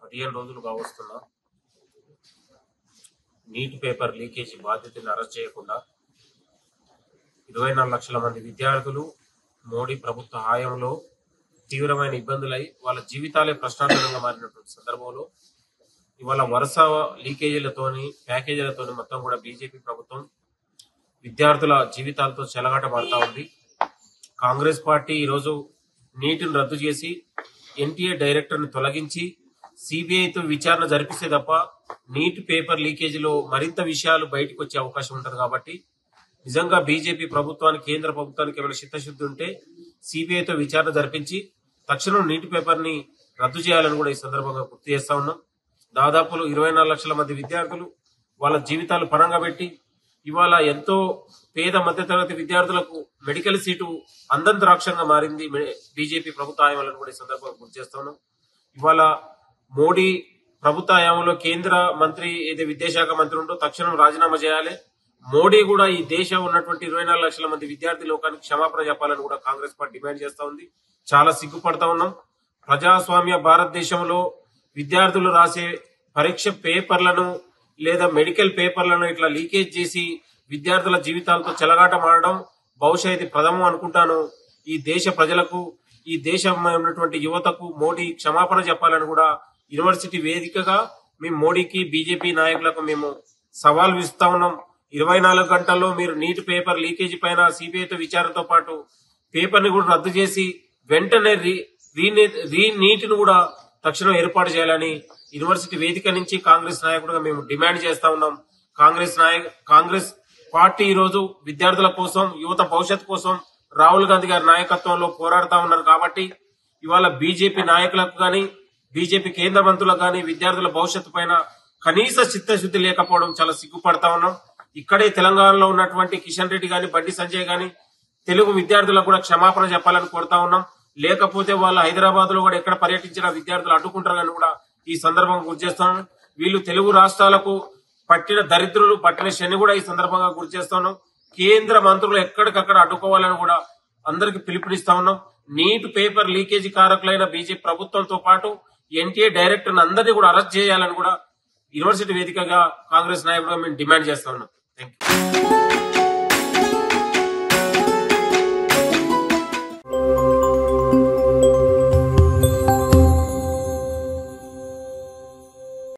15 రోజులు కావస్తున్నా neat paper leakage బాధితులను arrest చేయకుండా 24 లక్షల మంది విద్యార్థులు మోడీ ప్రభుత్వ హయాంలో తీవ్రమైన ఇబ్బందులై వాళ్ళ జీవితాలే ప్రశ్నార్థకంగా మారినటువంటి సందర్భంలో ఇవాళ వరుస లీకేజీలతోని ప్యాకేజీలతోని మొత్తం కూడా బీజేపీ ప్రభుత్వం విద్యార్థుల జీవితాలతో చెలగాటమాడుతా ఉంది. కాంగ్రెస్ పార్టీ ఈరోజు నీటిని రద్దు చేసి ఎన్టీఏ డైరెక్టర్ ని తొలగించి సిబిఐతో విచారణ జరిపిస్తే తప్ప నీట్ పేపర్ లీకేజీలో మరింత విషయాలు బయటకు వచ్చే అవకాశం ఉంటుంది. కాబట్టి నిజంగా బీజేపీ ప్రభుత్వానికి కేంద్ర ప్రభుత్వానికి ఏమైనా చిత్తశుద్ధి ఉంటే సిబిఐతో విచారణ జరిపించి తక్షణం నీటి పేపర్ ని రద్దు చేయాలని కూడా ఈ సందర్భంగా గుర్తు చేస్తా ఉన్నాం. దాదాపు 24 లక్షల మంది విద్యార్థులు వాళ్ళ జీవితాలు పరంగా పెట్టి ఇవాళ ఎంతో పేద మధ్యతరగతి విద్యార్థులకు మెడికల్ సీటు అందంత రాక్షంగా మారింది బీజేపీ ప్రభుత్వ హయాంలో కూడా ఈ సందర్భంగా గుర్తు చేస్తా ఉన్నాం. ఇవాళ మోడీ ప్రభుత్వ హయాంలో కేంద్ర మంత్రి ఏదో విద్యాశాఖ మంత్రి ఉంటో తక్షణం రాజీనామా చేయాలి. మోడీ కూడా ఈ దేశం ఉన్నటువంటి 24 లక్షల మంది విద్యార్థి లోకానికి క్షమాపణ చెప్పాలని కూడా కాంగ్రెస్ పార్టీ డిమాండ్ చేస్తా ఉంది. చాలా సిగ్గుపడతా ఉన్నాం. ప్రజాస్వామ్య భారతదేశంలో విద్యార్థులు రాసే పరీక్ష పేపర్లను లేదా మెడికల్ పేపర్లను ఇట్లా లీకేజ్ చేసి విద్యార్థుల జీవితాలతో చెలగాటమాడడం బహుశా ఇది ప్రథమం అనుకుంటాను. ఈ దేశ ప్రజలకు ఈ దేశంలో ఉన్నటువంటి యువతకు మోడీ క్షమాపణ చెప్పాలని కూడా యూనివర్సిటీ వేదికగా మేము మోడీకి బీజేపీ నాయకులకు మేము సవాల్ విస్తా ఉన్నాం. 24 గంటల్లో మీరు నీట్ పేపర్ లీకేజీ పైన సిబిఐతో విచారణతో పాటు పేపర్ ని కూడా రద్దు చేసి వెంటనే నీటిని కూడా తక్షణం ఏర్పాటు చేయాలని యూనివర్సిటీ వేదిక నుంచి కాంగ్రెస్ నాయకుడిగా మేము డిమాండ్ చేస్తా ఉన్నాం. కాంగ్రెస్ పార్టీ ఈ రోజు విద్యార్థుల కోసం యువత భవిష్యత్ కోసం రాహుల్ గాంధీ గారి నాయకత్వంలో పోరాడుతా ఉన్నారు. కాబట్టి ఇవాళ బీజేపీ నాయకులకు గాని బీజేపీ కేంద్ర మంత్రులకు గాని విద్యార్థుల భవిష్యత్తు పైన కనీస చిత్తశుద్ధి లేకపోవడం చాలా సిగ్గుపడతా ఉన్నాం. ఇక్కడే తెలంగాణలో ఉన్నటువంటి కిషన్ రెడ్డి గాని బండి సంజయ్ గాని తెలుగు విద్యార్థులకు కూడా క్షమాపణ చెప్పాలని కోరుతా ఉన్నాం. లేకపోతే వాళ్ళు హైదరాబాద్ లో కూడా ఎక్కడ పర్యటించిన విద్యార్థులు అడ్డుకుంటారని కూడా ఈ సందర్భంగా గుర్తు చేస్తున్నాం. వీళ్ళు తెలుగు రాష్ట్రాలకు పట్టిన దరిద్రులు పట్టిన శని కూడా ఈ సందర్భంగా గుర్తు చేస్తున్నాం. కేంద్ర మంత్రులు ఎక్కడికక్కడ అడ్డుకోవాలని కూడా అందరికి పిలుపునిస్తా ఉన్నాం. నీట్ పేపర్ లీకేజీ కారకులైన బీజేపీ ప్రభుత్వంతో పాటు ఎన్టీఏ డైరెక్టర్ అందరినీ కూడా అరెస్ట్ చేయాలని కూడా యూనివర్సిటీ వేదికగా కాంగ్రెస్ నాయకులుగా మేము డిమాండ్ చేస్తా ఉన్నాం. Thank you.